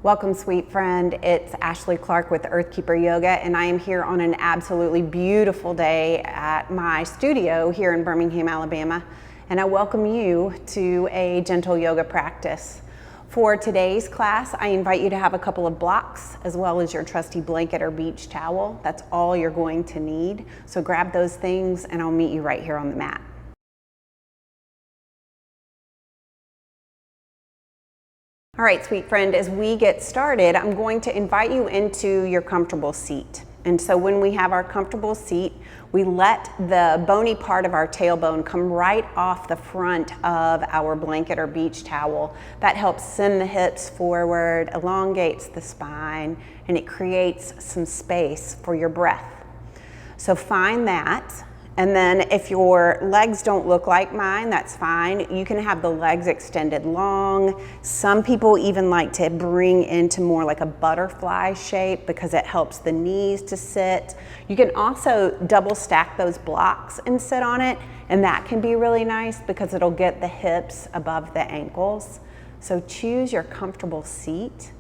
Welcome, sweet friend. It's Ashley Clarke with Earthkeeper Yoga, and I am here on an absolutely beautiful day at my studio here in Birmingham, Alabama. And I welcome you to a gentle yoga practice. For today's class, I invite you to have a couple of blocks as well as your trusty blanket or beach towel. That's all you're going to need. So grab those things and I'll meet you right here on the mat. All right, sweet friend, as we get started, I'm going to invite you into your comfortable seat. And so when we have our comfortable seat, we let the bony part of our tailbone come right off the front of our blanket or beach towel. That helps send the hips forward, elongates the spine, and it creates some space for your breath. So find that. And then if your legs don't look like mine, that's fine. You can have the legs extended long. Some people even like to bring into more like a butterfly shape because it helps the knees to sit. You can also double stack those blocks and sit on it, and that can be really nice because it'll get the hips above the ankles. So choose your comfortable seat.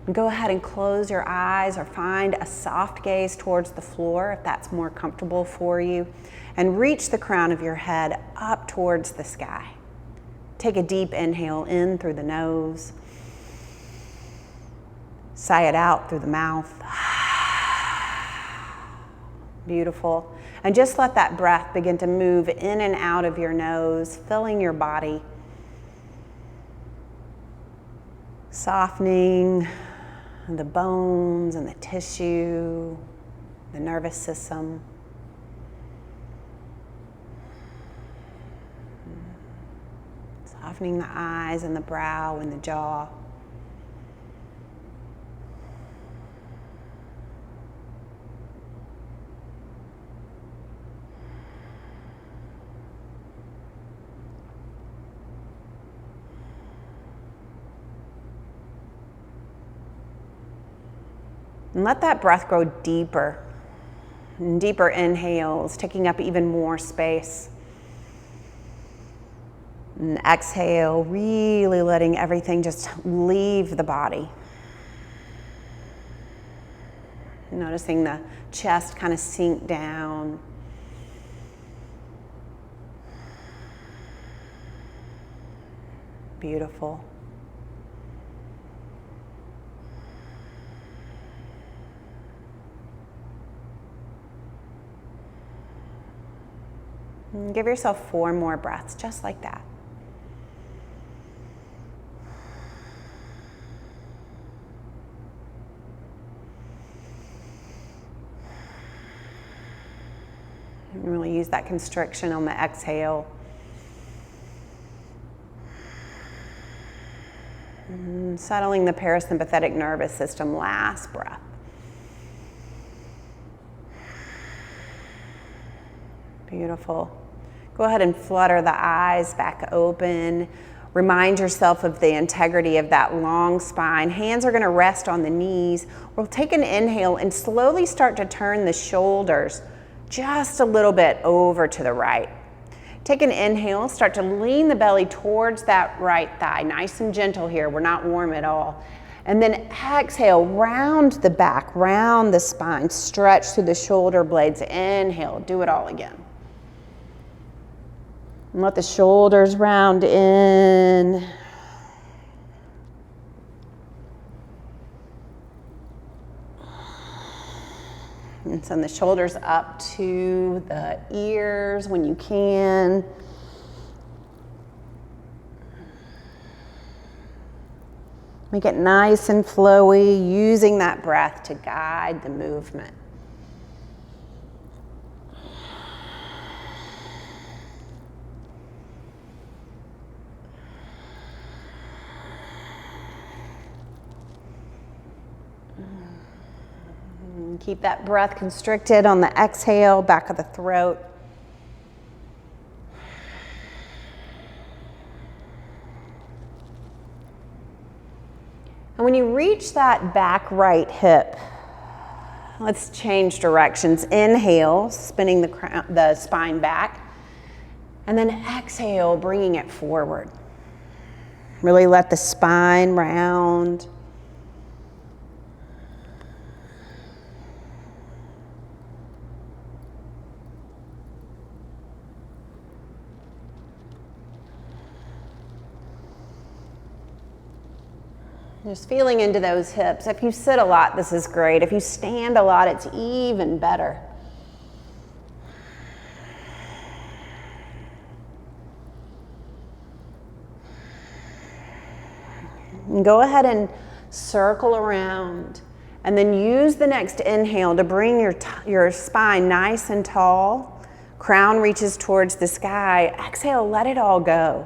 And go ahead and close your eyes or find a soft gaze towards the floor if that's more comfortable for you. And reach the crown of your head up towards the sky. Take a deep inhale in through the nose. Sigh it out through the mouth. Beautiful. And just let that breath begin to move in and out of your nose, filling your body. Softening the bones and the tissue, the nervous system. Softening the eyes and the brow and the jaw. And let that breath grow deeper and deeper inhales, taking up even more space. And exhale, really letting everything just leave the body. Noticing the chest kind of sink down. Beautiful. And give yourself 4 more breaths, just like that. And really use that constriction on the exhale. And settling the parasympathetic nervous system, last breath. Beautiful. Go ahead and flutter the eyes back open. Remind yourself of the integrity of that long spine. Hands are going to rest on the knees. We'll take an inhale and slowly start to turn the shoulders just a little bit over to the right. Take an inhale, start to lean the belly towards that right thigh. Nice and gentle here. We're not warm at all. And then exhale, round the back, round the spine, stretch through the shoulder blades. Inhale, do it all again. And let the shoulders round in. And send the shoulders up to the ears when you can. Make it nice and flowy, using that breath to guide the movement. Keep that breath constricted on the exhale, back of the throat. And when you reach that back right hip, let's change directions. Inhale, spinning the spine back, and then exhale, bringing it forward. Really let the spine round. Just feeling into those hips. If you sit a lot, this is great. If you stand a lot, it's even better. And go ahead and circle around. And then use the next inhale to bring your spine nice and tall. Crown reaches towards the sky. Exhale, let it all go.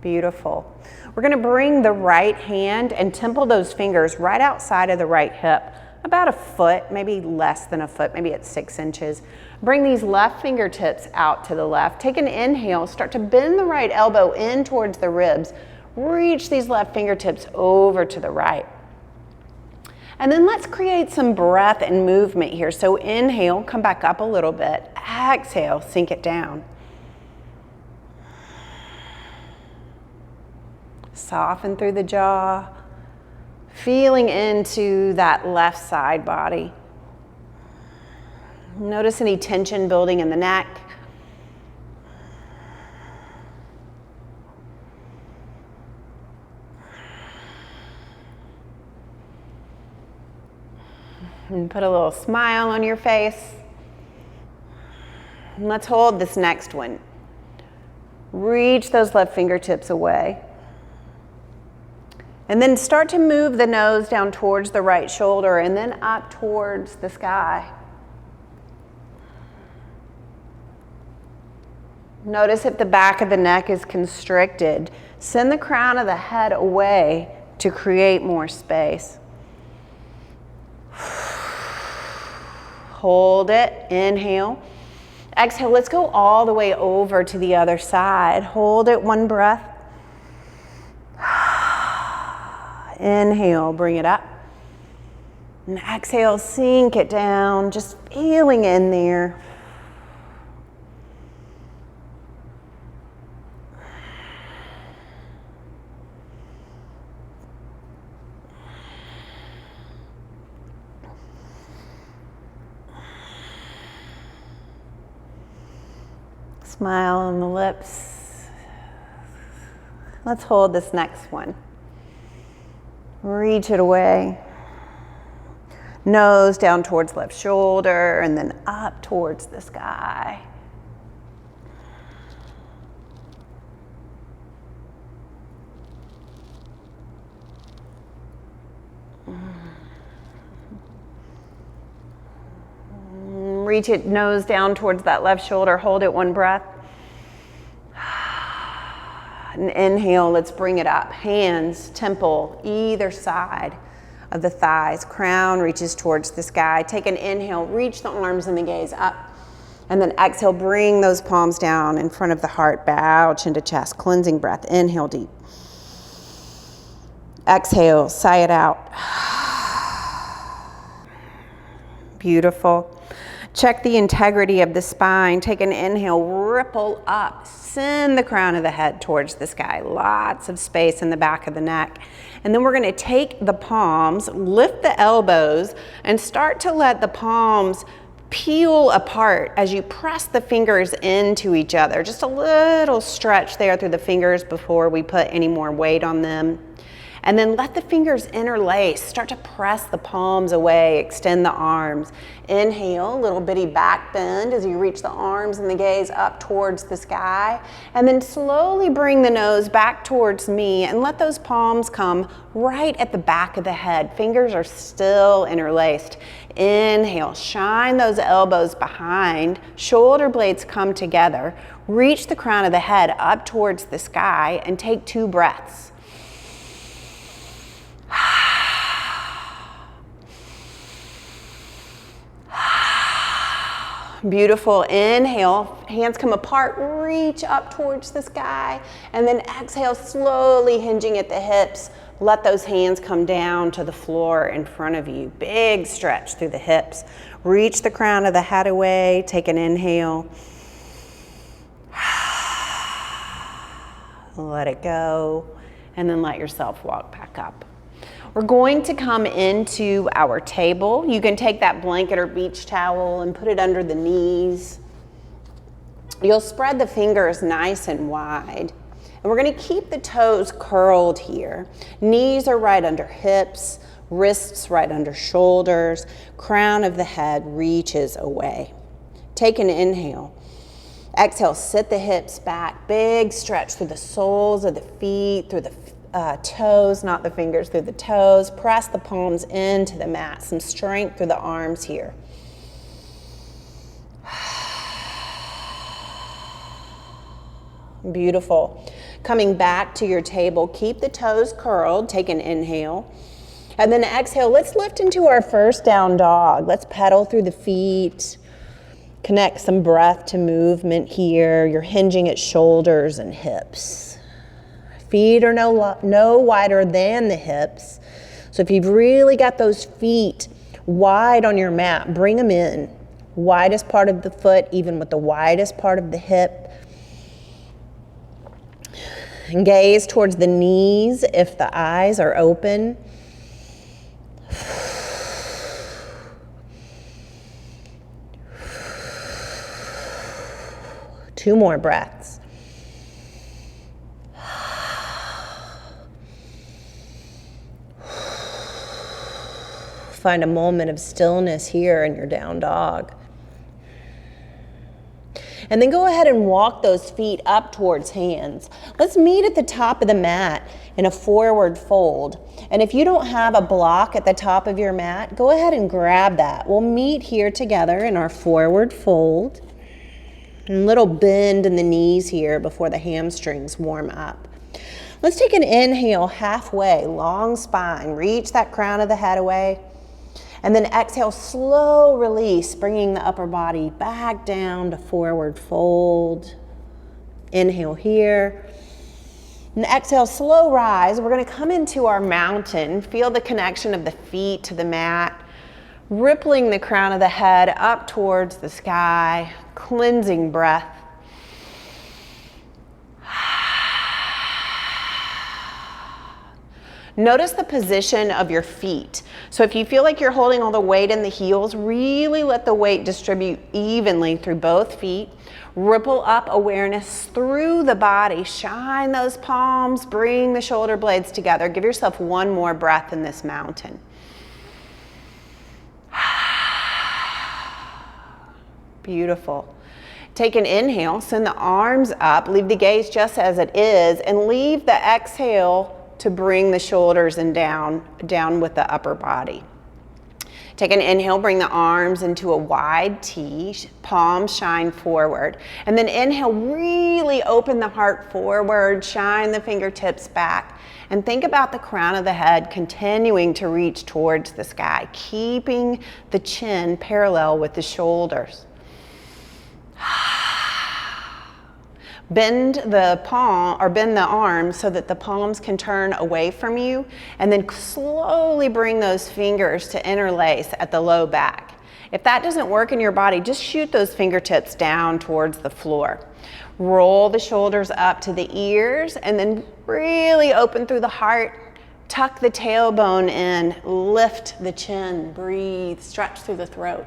Beautiful. We're going to bring the right hand and temple those fingers right outside of the right hip, about a foot, maybe less than a foot, maybe it's 6 inches. Bring these left fingertips out to the left. Take an inhale, start to bend the right elbow in towards the ribs. Reach these left fingertips over to the right. And then let's create some breath and movement here. So inhale, come back up a little bit. Exhale, sink it down. Soften through the jaw, feeling into that left side body. Notice any tension building in the neck. And put a little smile on your face. And let's hold this next one. Reach those left fingertips away. And then start to move the nose down towards the right shoulder and then up towards the sky. Notice if the back of the neck is constricted. Send the crown of the head away to create more space. Hold it, inhale. Exhale, let's go all the way over to the other side. Hold it, one breath. Inhale, bring it up. And exhale, sink it down, just feeling in there. Smile on the lips. Let's hold this next one. Reach it away. Nose down towards left shoulder and then up towards the sky. Reach it, nose down towards that left shoulder. Hold it, one breath. And inhale, let's bring it up. Hands, temple, either side of the thighs. Crown reaches towards the sky. Take an inhale, reach the arms and the gaze up. And then exhale, bring those palms down in front of the heart. Bow, chin to chest, cleansing breath. Inhale deep. Exhale, sigh it out. Beautiful. Check the integrity of the spine. Take an inhale, ripple up. Send the crown of the head towards the sky. Lots of space in the back of the neck. And then we're going to take the palms, lift the elbows, and start to let the palms peel apart as you press the fingers into each other. Just a little stretch there through the fingers before we put any more weight on them. And then let the fingers interlace. Start to press the palms away, extend the arms. Inhale, little bitty back bend as you reach the arms and the gaze up towards the sky. And then slowly bring the nose back towards me and let those palms come right at the back of the head. Fingers are still interlaced. Inhale, shine those elbows behind. Shoulder blades come together. Reach the crown of the head up towards the sky and take 2 breaths. Beautiful. Inhale, hands come apart, reach up towards the sky, and then exhale, slowly hinging at the hips. Let those hands come down to the floor in front of you. Big stretch through the hips. Reach the crown of the head away, take an inhale. Let it go, and then let yourself walk back up. We're going to come into our table. You can take that blanket or beach towel and put it under the knees. You'll spread the fingers nice and wide. And we're going to keep the toes curled here. Knees are right under hips, wrists right under shoulders, crown of the head reaches away. Take an inhale. Exhale, sit the hips back, big stretch through the soles of the feet, through the toes, not the fingers, through the toes. Press the palms into the mat, some strength through the arms here. Beautiful. Coming back to your table, keep the toes curled, take an inhale. And then exhale, let's lift into our first down dog. Let's pedal through the feet. Connect some breath to movement here. You're hinging at shoulders and hips. Feet are no wider than the hips. So if you've really got those feet wide on your mat, bring them in. Widest part of the foot, even with the widest part of the hip. And gaze towards the knees if the eyes are open. Two more breaths. Find a moment of stillness here in your down dog. And then go ahead and walk those feet up towards hands. Let's meet at the top of the mat in a forward fold. And if you don't have a block at the top of your mat, go ahead and grab that. We'll meet here together in our forward fold. A little bend in the knees here before the hamstrings warm up. Let's take an inhale halfway, long spine. Reach that crown of the head away. And then exhale, slow release, bringing the upper body back down to forward fold. Inhale here. And exhale, slow rise. We're going to come into our mountain. Feel the connection of the feet to the mat. Rippling the crown of the head up towards the sky. Cleansing breath. Notice the position of your feet. So if you feel like you're holding all the weight in the heels, really let the weight distribute evenly through both feet. Ripple up awareness through the body. Shine those palms, bring the shoulder blades together. Give yourself one more breath in this mountain. Beautiful. Take an inhale, send the arms up, leave the gaze just as it is, and leave the exhale to bring the shoulders and down with the upper body. Take an inhale, bring the arms into a wide T, palms shine forward. And then inhale, really open the heart forward, shine the fingertips back, and think about the crown of the head continuing to reach towards the sky, keeping the chin parallel with the shoulders. Bend the arms so that the palms can turn away from you, and then slowly bring those fingers to interlace at the low back. If that doesn't work in your body, just shoot those fingertips down towards the floor. Roll the shoulders up to the ears, and then really open through the heart. Tuck the tailbone in, lift the chin, breathe, stretch through the throat.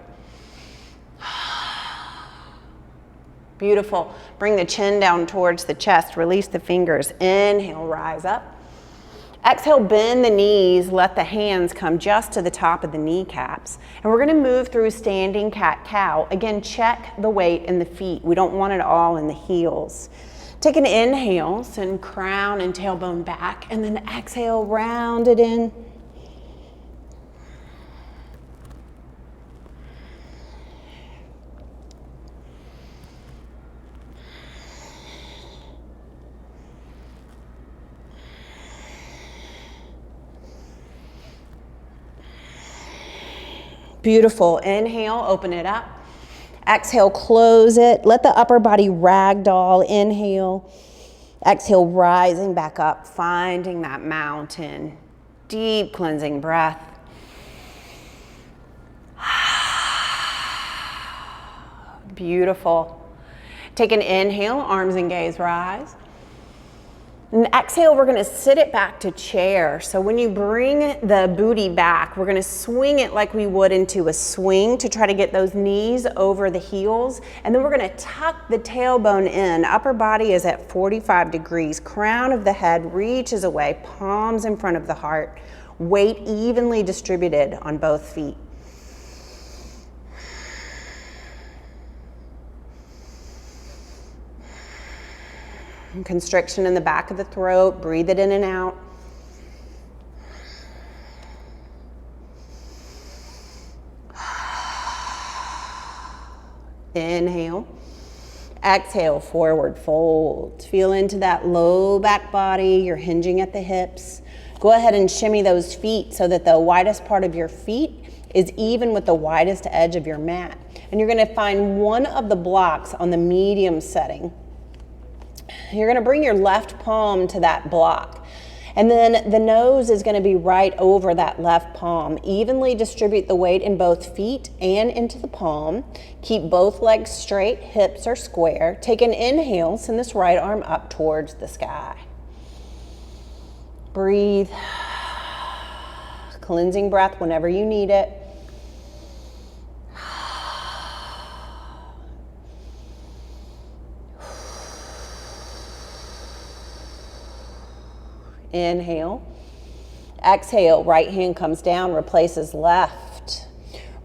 Beautiful. Bring the chin down towards the chest. Release the fingers. Inhale, rise up. Exhale, bend the knees. Let the hands come just to the top of the kneecaps. And we're going to move through standing cat-cow. Again, check the weight in the feet. We don't want it all in the heels. Take an inhale, send crown and tailbone back, and then exhale, round it in. Beautiful. Inhale, open it up. Exhale, close it. Let the upper body ragdoll. Inhale. Exhale, rising back up, finding that mountain. Deep cleansing breath. Beautiful. Take an inhale, arms and gaze rise. And exhale, we're gonna sit it back to chair. So when you bring the booty back, we're gonna swing it like we would into a swing to try to get those knees over the heels. And then we're gonna tuck the tailbone in. Upper body is at 45 degrees. Crown of the head reaches away, palms in front of the heart. Weight evenly distributed on both feet. Constriction in the back of the throat, breathe it in and out. Inhale. Exhale, forward fold. Feel into that low back body, you're hinging at the hips. Go ahead and shimmy those feet so that the widest part of your feet is even with the widest edge of your mat. And you're gonna find one of the blocks on the medium setting. You're gonna bring your left palm to that block. And then the nose is gonna be right over that left palm. Evenly distribute the weight in both feet and into the palm. Keep both legs straight, hips are square. Take an inhale, send this right arm up towards the sky. Breathe. Cleansing breath whenever you need it. Inhale. Exhale, right hand comes down, replaces left.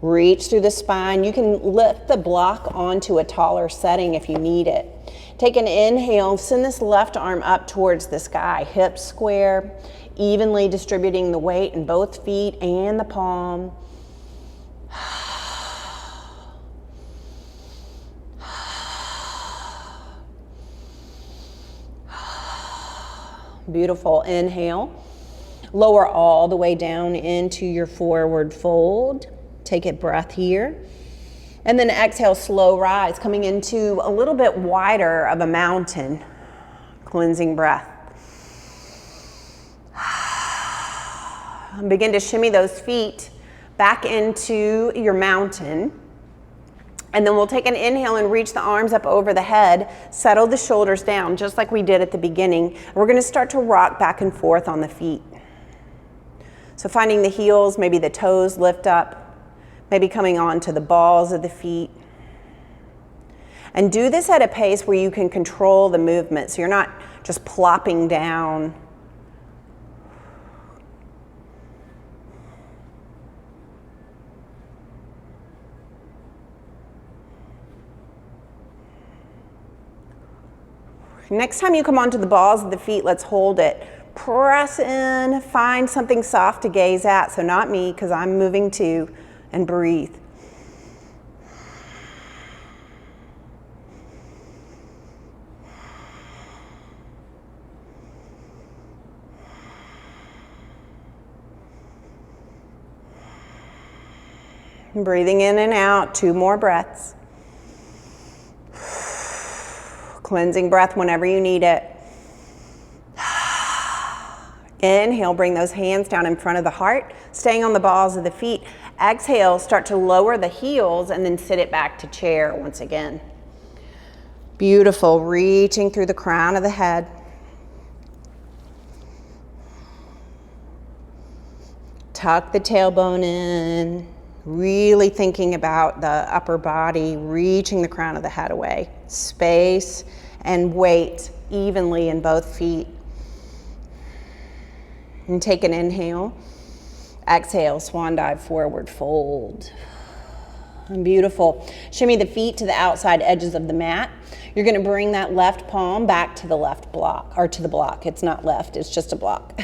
Reach through the spine. You can lift the block onto a taller setting if you need it. Take an inhale, send this left arm up towards the sky, hips square, evenly distributing the weight in both feet and the palm. Beautiful. Inhale. Lower all the way down into your forward fold. Take a breath here. And then exhale, slow rise, coming into a little bit wider of a mountain. Cleansing breath. Begin to shimmy those feet back into your mountain. And then we'll take an inhale and reach the arms up over the head, settle the shoulders down just like we did at the beginning. We're gonna start to rock back and forth on the feet. So finding the heels, maybe the toes lift up, maybe coming onto the balls of the feet. And do this at a pace where you can control the movement, so you're not just plopping down. Next time you come onto the balls of the feet, let's hold it. Press in, find something soft to gaze at. So not me, because I'm moving too, and breathe. Breathing in and out, 2 more breaths. Cleansing breath whenever you need it. Inhale, bring those hands down in front of the heart, staying on the balls of the feet. Exhale, start to lower the heels and then sit it back to chair once again. Beautiful, reaching through the crown of the head. Tuck the tailbone in, really thinking about the upper body, reaching the crown of the head away. Space and weight evenly in both feet. And take an inhale. Exhale, swan dive, forward fold. And beautiful. Shimmy the feet to the outside edges of the mat. You're gonna bring that left palm back to the left block, or to the block. It's not left, it's just a block.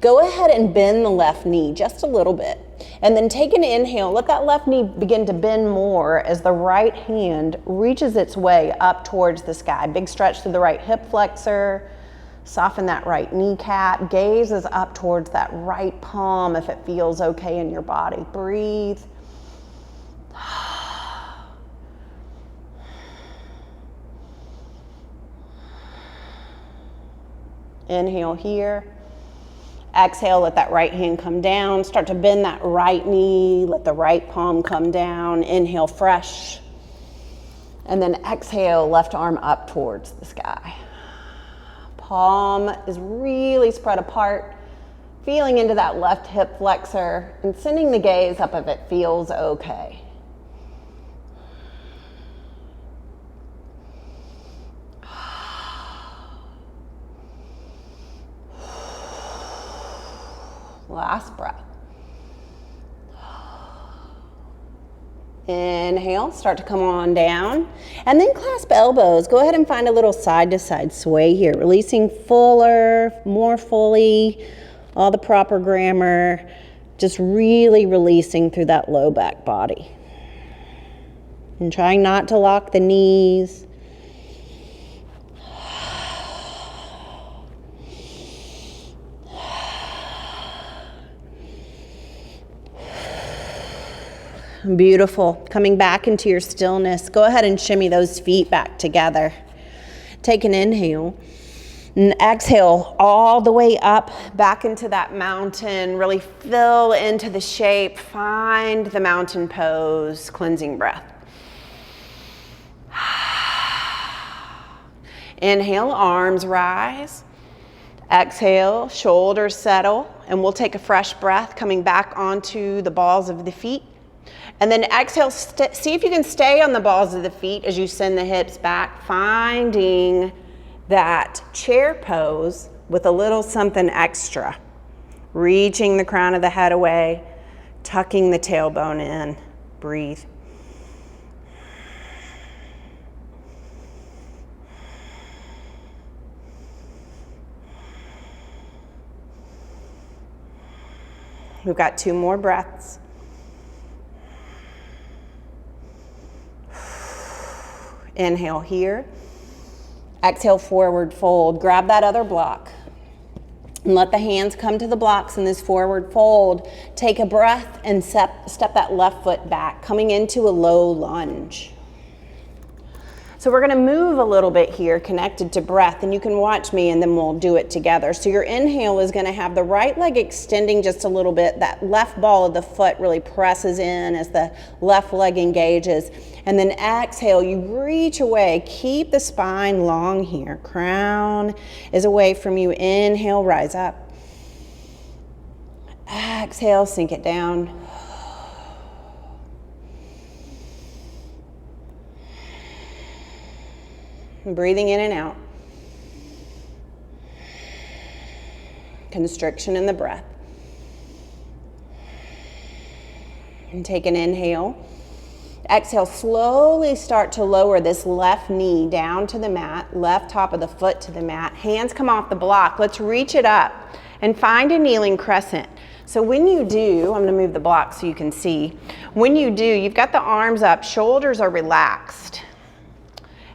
Go ahead and bend the left knee just a little bit. And then take an inhale, let that left knee begin to bend more as the right hand reaches its way up towards the sky. Big stretch through the right hip flexor, soften that right kneecap, gaze is up towards that right palm if it feels okay in your body. Breathe. Inhale here. Exhale, let that right hand come down. Start to bend that right knee. Let the right palm come down. Inhale, fresh. And then exhale, left arm up towards the sky. palm is really spread apart, feeling into that left hip flexor and sending the gaze up if it feels okay. Last breath. Inhale, start to come on down, and then clasp elbows. Go ahead and find a little side-to-side sway here, releasing fuller, more fully, all the proper grammar, just really releasing through that low back body. And trying not to lock the knees. Beautiful. Coming back into your stillness. Go ahead and shimmy those feet back together. Take an inhale. And exhale all the way up, back into that mountain. Really fill into the shape. Find the mountain pose. Cleansing breath. Inhale, arms rise. Exhale, shoulders settle. And we'll take a fresh breath coming back onto the balls of the feet. And then exhale, see if you can stay on the balls of the feet as you send the hips back, finding that chair pose with a little something extra. Reaching the crown of the head away, tucking the tailbone in. Breathe. We've got 2 more breaths. Inhale here. Exhale, forward fold. Grab that other block. And let the hands come to the blocks in this forward fold. Take a breath and step that left foot back, coming into a low lunge. So we're going to move a little bit here, connected to breath, and you can watch me and then we'll do it together. So your inhale is going to have the right leg extending just a little bit. That left ball of the foot really presses in as the left leg engages. And then exhale, you reach away. Keep the spine long here. Crown is away from you. Inhale, rise up. Exhale, sink it down. Breathing in and out. Constriction in the breath. And take an inhale. Exhale, slowly start to lower this left knee down to the mat, left top of the foot to the mat. Hands come off the block. Let's reach it up and find a kneeling crescent. So when you do, I'm going to move the block so you can see. When you do, you've got the arms up, shoulders are relaxed.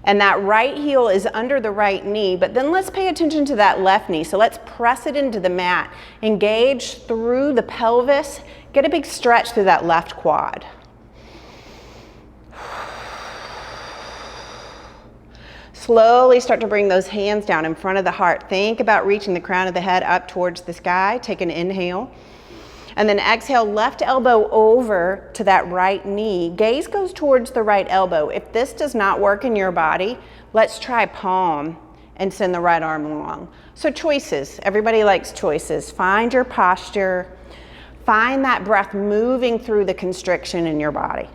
And that right heel is under the right knee, but then let's pay attention to that left knee. So let's press it into the mat. Engage through the pelvis. Get a big stretch through that left quad. Slowly start to bring those hands down in front of the heart. Think about reaching the crown of the head up towards the sky. Take an inhale. And then exhale, left elbow over to that right knee. Gaze goes towards the right elbow. If this does not work in your body, let's try palm and send the right arm along. So choices, everybody likes choices. Find your posture. Find that breath moving through the constriction in your body.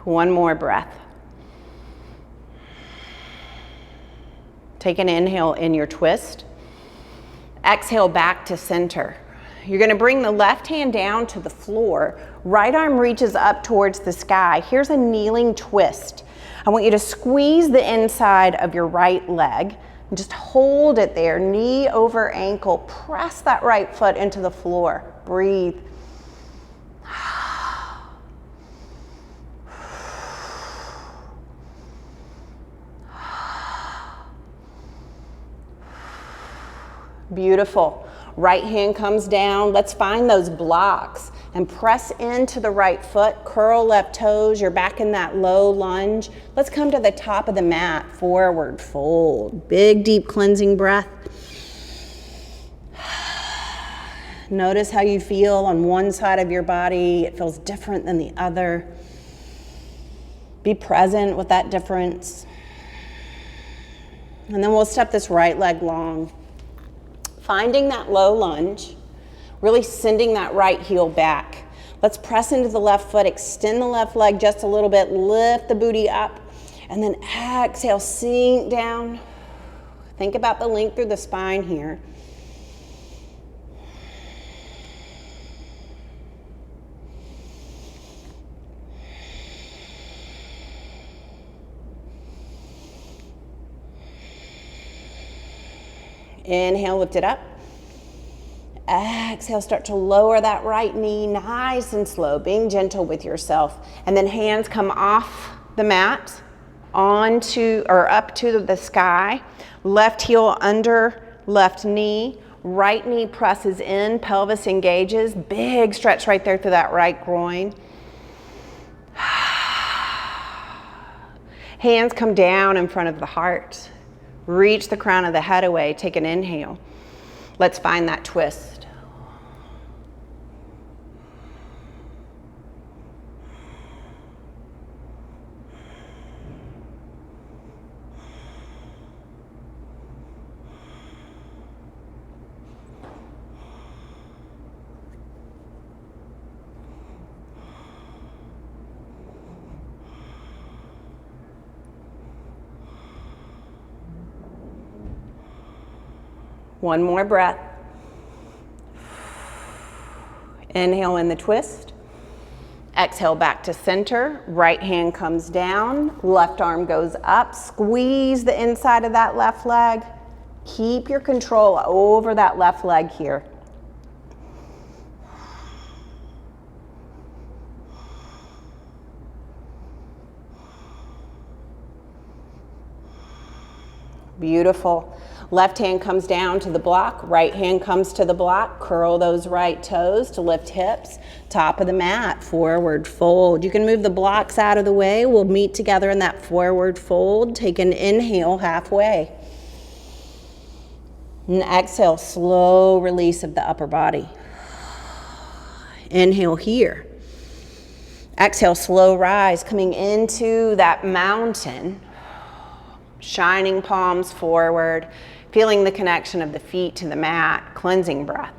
One more breath. Take an inhale in your twist. Exhale back to center. You're going to bring the left hand down to the floor. Right arm reaches up towards the sky. Here's a kneeling twist. I want you to squeeze the inside of your right leg and just hold it there. Knee over ankle. Press that right foot into the floor. Breathe. Beautiful. Right hand comes down. Let's find those blocks and press into the right foot. Curl left toes. You're back in that low lunge. Let's come to the top of the mat. Forward fold. Big, deep cleansing breath. Notice how you feel on one side of your body. It feels different than the other. Be present with that difference. And then we'll step this right leg long. Finding that low lunge, really sending that right heel back. Let's press into the left foot, extend the left leg just a little bit, lift the booty up, and then exhale, sink down. Think about the length through the spine here. Inhale, lift it up. Exhale, start to lower that right knee nice and slow, being gentle with yourself. And then hands come off the mat onto or up to the sky. Left heel under left knee. Right knee presses in, pelvis engages. Big stretch right there through that right groin. Hands come down in front of the heart. Reach the crown of the head away. Take an inhale. Let's find that twist. One more breath. Inhale in the twist. Exhale back to center. Right hand comes down. Left arm goes up. Squeeze the inside of that left leg. Keep your control over that left leg here. Beautiful. Left hand comes down to the block, right hand comes to the block. Curl those right toes to lift hips. Top of the mat, forward fold. You can move the blocks out of the way. We'll meet together in that forward fold. Take an inhale halfway. And exhale, slow release of the upper body. Inhale here. Exhale, slow rise, coming into that mountain. Shining palms forward. Feeling the connection of the feet to the mat, cleansing breath.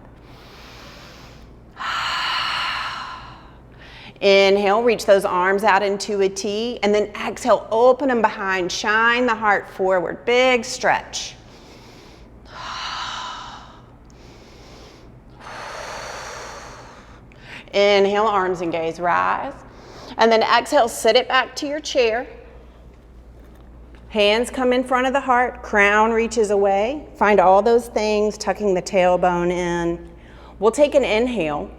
Inhale, reach those arms out into a T, and then exhale, open them behind, shine the heart forward, big stretch. Inhale, arms and gaze, rise. And then exhale, sit it back to your chair. Hands come in front of the heart, crown reaches away. Find all those things, tucking the tailbone in. We'll take an inhale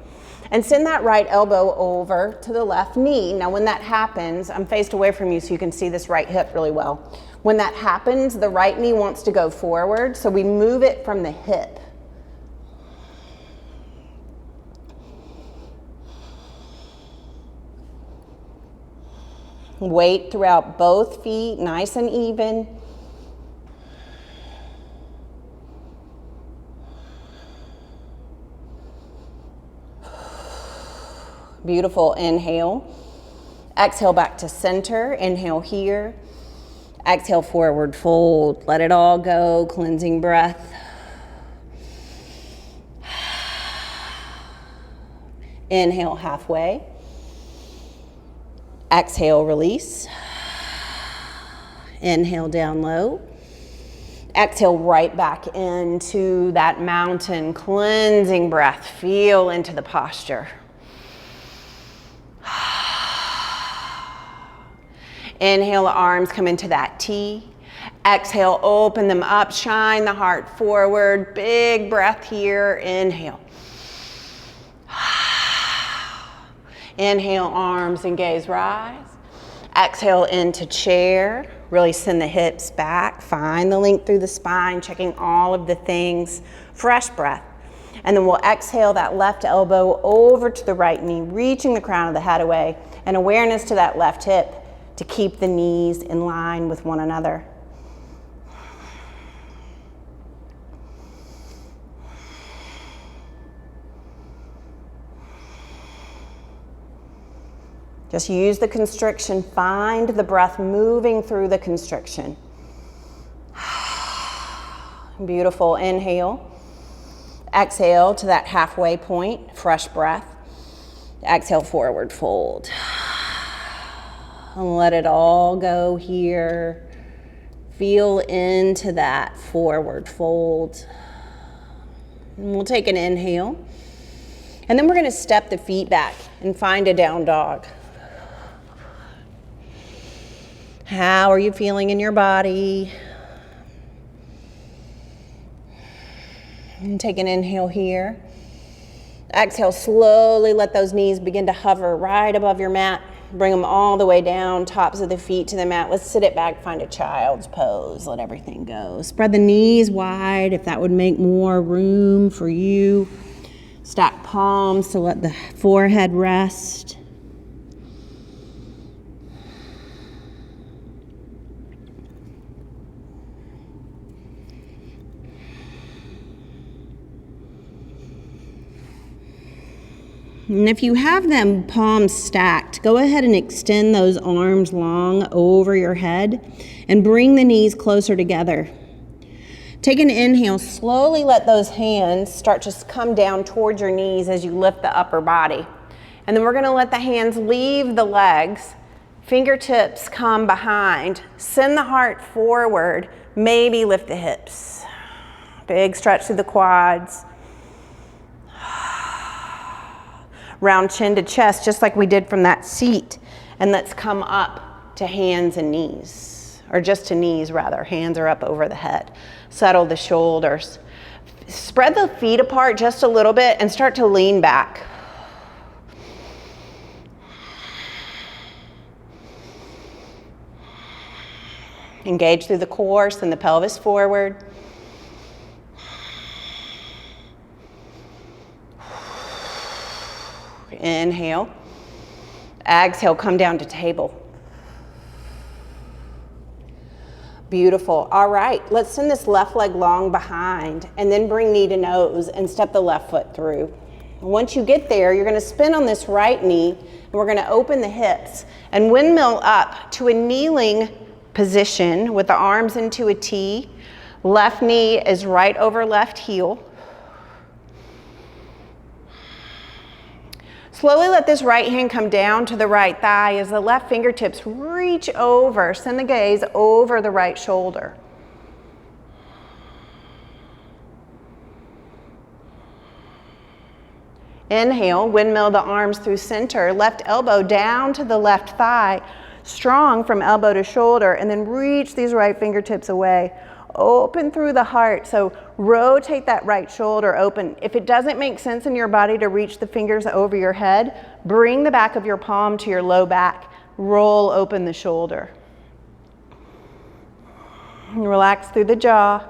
and send that right elbow over to the left knee. Now when that happens, I'm faced away from you so you can see this right hip really well. When that happens, the right knee wants to go forward, so we move it from the hip. Weight throughout both feet, nice and even. Beautiful, inhale. Exhale back to center, inhale here. Exhale, forward fold, let it all go, cleansing breath. Inhale halfway. Exhale, release. Inhale, down low. Exhale, right back into that mountain, cleansing breath. Feel into the posture. Inhale, arms come into that T. Exhale, open them up, shine the heart forward. Big breath here, inhale. Inhale, arms and gaze, rise. Exhale into chair. Really send the hips back. Find the length through the spine, checking all of the things. Fresh breath. And then we'll exhale that left elbow over to the right knee, reaching the crown of the head away, and awareness to that left hip to keep the knees in line with one another. Just use the constriction. Find the breath moving through the constriction. Beautiful. Inhale. Exhale to that halfway point. Fresh breath. Exhale, forward fold. And let it all go here. Feel into that forward fold. And we'll take an inhale. And then we're going to step the feet back and find a down dog. How are you feeling in your body? And take an inhale here. Exhale, slowly let those knees begin to hover right above your mat. Bring them all the way down, tops of the feet to the mat. Let's sit it back, find a child's pose. Let everything go. Spread the knees wide if that would make more room for you. Stack palms to let the forehead rest. And if you have them palms stacked, go ahead and extend those arms long over your head and bring the knees closer together. Take an inhale, slowly let those hands start to come down towards your knees as you lift the upper body. And then we're going to let the hands leave the legs, fingertips come behind, send the heart forward, maybe lift the hips. Big stretch through the quads. Round chin to chest, just like we did from that seat. And let's come up to hands and knees, or just to knees rather. Hands are up over the head. Settle the shoulders. Spread the feet apart just a little bit and start to lean back. Engage through the core, send the pelvis forward. Inhale. Exhale, come down to table. Beautiful. All right, let's send this left leg long behind and then bring knee to nose and step the left foot through. Once you get there, you're going to spin on this right knee and we're going to open the hips and windmill up to a kneeling position with the arms into a T. Left knee is right over left heel. Slowly let this right hand come down to the right thigh as the left fingertips reach over. Send the gaze over the right shoulder. Inhale, windmill the arms through center. Left elbow down to the left thigh. Strong from elbow to shoulder. And then reach these right fingertips away. Open through the heart. So rotate that right shoulder open. If it doesn't make sense in your body to reach the fingers over your head, bring the back of your palm to your low back. Roll open the shoulder. And relax through the jaw.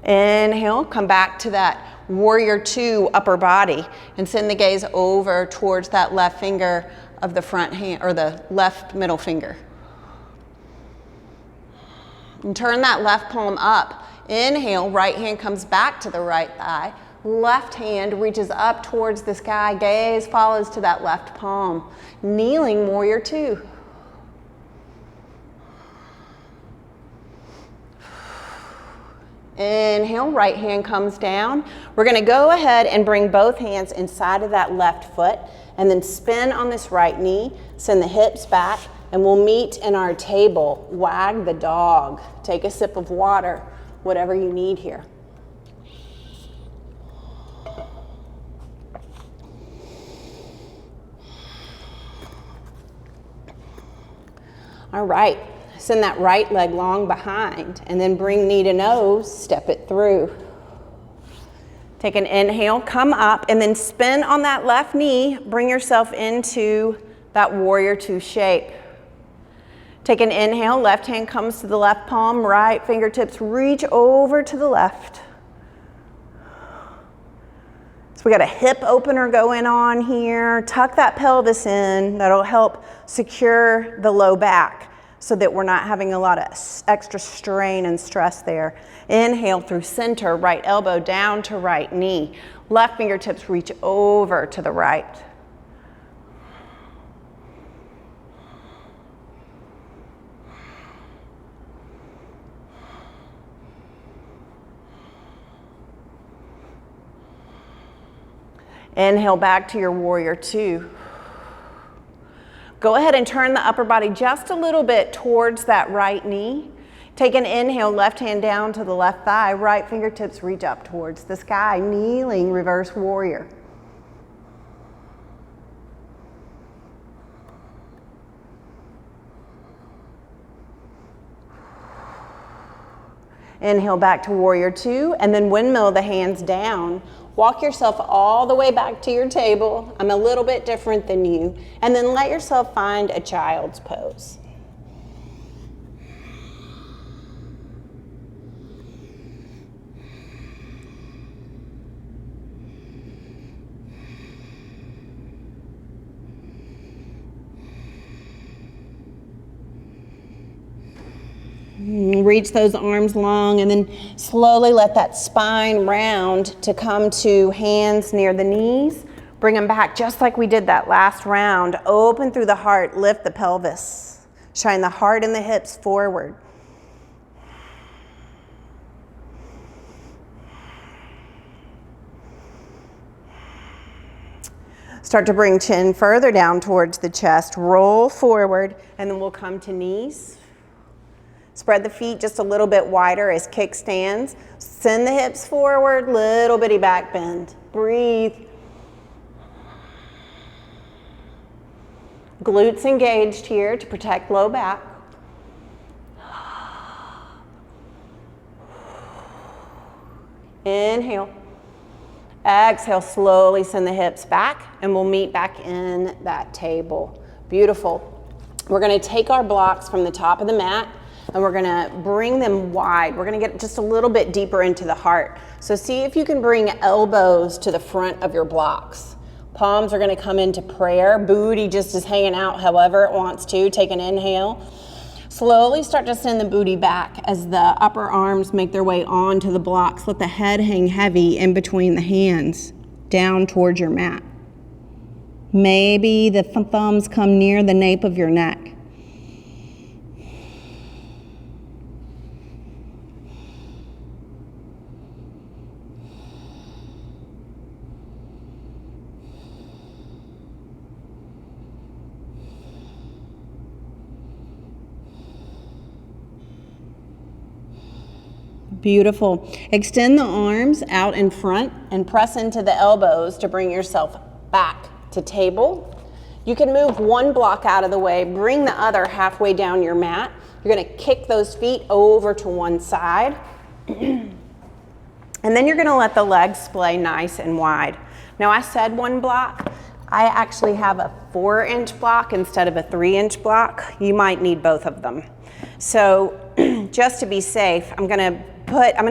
Inhale, come back to that warrior two upper body and send the gaze over towards that left finger of the front hand or the left middle finger. And turn that left palm up. Inhale, right hand comes back to the right thigh. Left hand reaches up towards the sky. Gaze follows to that left palm. Kneeling warrior two. Inhale, right hand comes down. We're going to go ahead and bring both hands inside of that left foot and then spin on this right knee. Send the hips back and we'll meet in our table. Wag the dog. Take a sip of water, whatever you need here. All right. Send that right leg long behind and then bring knee to nose, step it through. Take an inhale, come up and then spin on that left knee. Bring yourself into that warrior two shape. Take an inhale, left hand comes to the left palm, right fingertips reach over to the left. So we got a hip opener going on here. Tuck that pelvis in. That'll help secure the low back so that we're not having a lot of extra strain and stress there. Inhale through center, right elbow down to right knee. Left fingertips reach over to the right. Inhale back to your warrior two. Go ahead and turn the upper body just a little bit towards that right knee. Take an inhale, left hand down to the left thigh, right fingertips reach up towards the sky, kneeling reverse warrior. Inhale back to warrior two, and then windmill the hands down. Walk yourself all the way back to your table. I'm a little bit different than you. And then let yourself find a child's pose. Reach those arms long and then slowly let that spine round to come to hands near the knees. Bring them back just like we did that last round. Open through the heart, lift the pelvis. Shine the heart and the hips forward. Start to bring chin further down towards the chest. Roll forward and then we'll come to knees. Spread the feet just a little bit wider as kickstands. Send the hips forward, little bitty back bend. Breathe. Glutes engaged here to protect low back. Inhale. Exhale, slowly send the hips back and we'll meet back in that table. Beautiful. We're gonna take our blocks from the top of the mat and we're gonna bring them wide. We're gonna get just a little bit deeper into the heart. So see if you can bring elbows to the front of your blocks. Palms are gonna come into prayer. Booty just is hanging out however it wants to. Take an inhale. Slowly start to send the booty back as the upper arms make their way onto the blocks. Let the head hang heavy in between the hands, down towards your mat. Maybe the thumbs come near the nape of your neck. Beautiful. Extend the arms out in front and press into the elbows to bring yourself back to table. You can move one block out of the way, bring the other halfway down your mat. You're gonna kick those feet over to one side. And then you're gonna let the legs splay nice and wide. Now I said one block. I actually have a 4-inch block instead of a 3-inch block. You might need both of them. So just to be safe, I'm gonna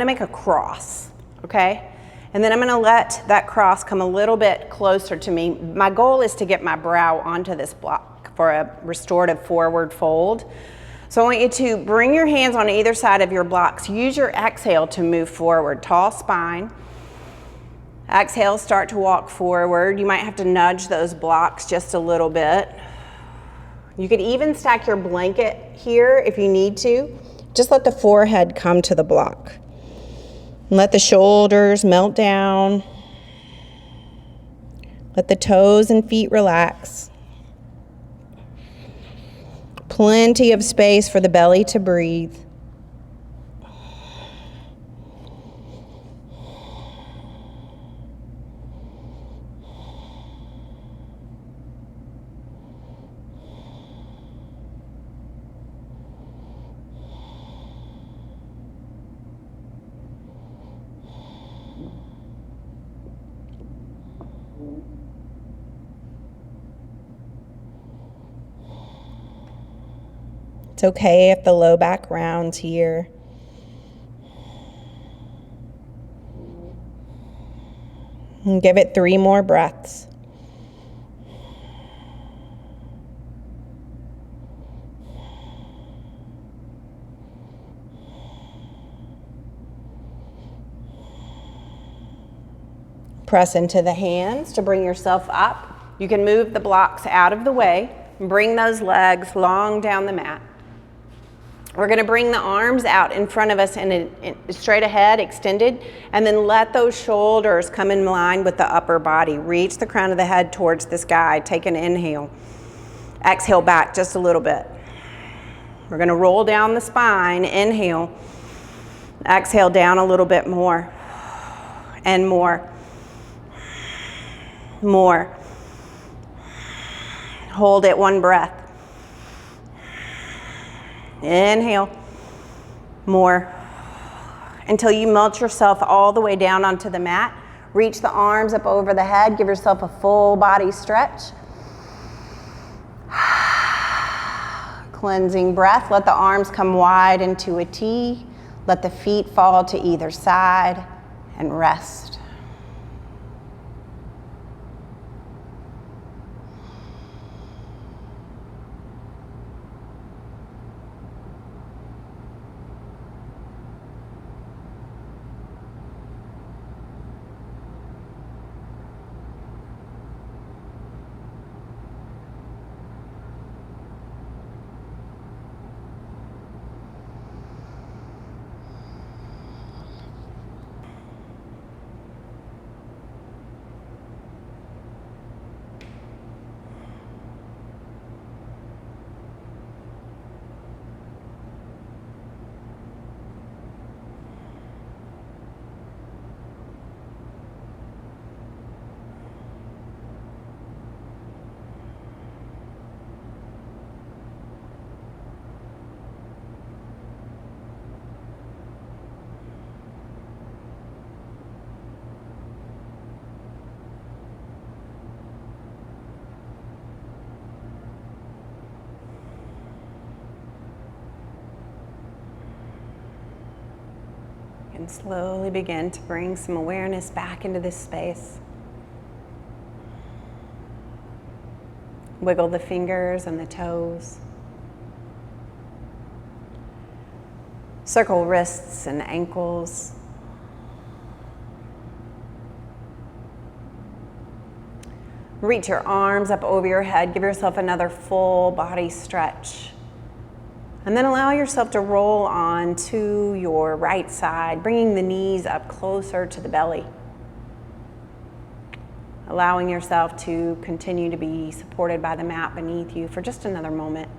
make a cross, okay? And then I'm gonna let that cross come a little bit closer to me. My goal is to get my brow onto this block for a restorative forward fold. So I want you to bring your hands on either side of your blocks. Use your exhale to move forward, tall spine. Exhale, start to walk forward. You might have to nudge those blocks just a little bit. You could even stack your blanket here if you need to. Just let the forehead come to the block. Let the shoulders melt down. Let the toes and feet relax. Plenty of space for the belly to breathe. It's okay if the low back rounds here. And give it 3 more breaths. Press into the hands to bring yourself up. You can move the blocks out of the way and bring those legs long down the mat. We're going to bring the arms out in front of us and straight ahead, extended, and then let those shoulders come in line with the upper body. Reach the crown of the head towards the sky. Take an inhale. Exhale back just a little bit. We're going to roll down the spine. Inhale. Exhale down a little bit more. And more. More. Hold it, 1 breath. Inhale. More. Until you melt yourself all the way down onto the mat. Reach the arms up over the head. Give yourself a full body stretch. Cleansing breath. Let the arms come wide into a T. Let the feet fall to either side and rest. And slowly begin to bring some awareness back into this space. Wiggle the fingers and the toes. Circle wrists and ankles. Reach your arms up over your head. Give yourself another full body stretch. And then allow yourself to roll on to your right side, bringing the knees up closer to the belly. Allowing yourself to continue to be supported by the mat beneath you for just another moment.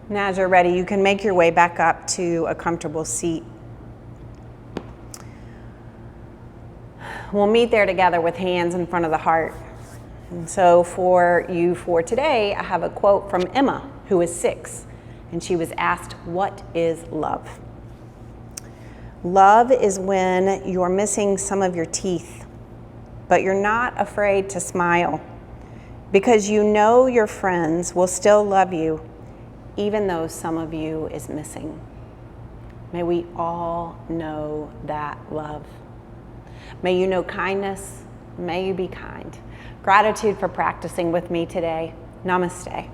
And as you're ready, you can make your way back up to a comfortable seat. We'll meet there together with hands in front of the heart. And so for you for today, I have a quote from Emma, who is 6, and she was asked, "What is love?" Love is when you're missing some of your teeth, but you're not afraid to smile because you know your friends will still love you even though some of you is missing. May we all know that love. May you know kindness. May you be kind. Gratitude for practicing with me today. Namaste.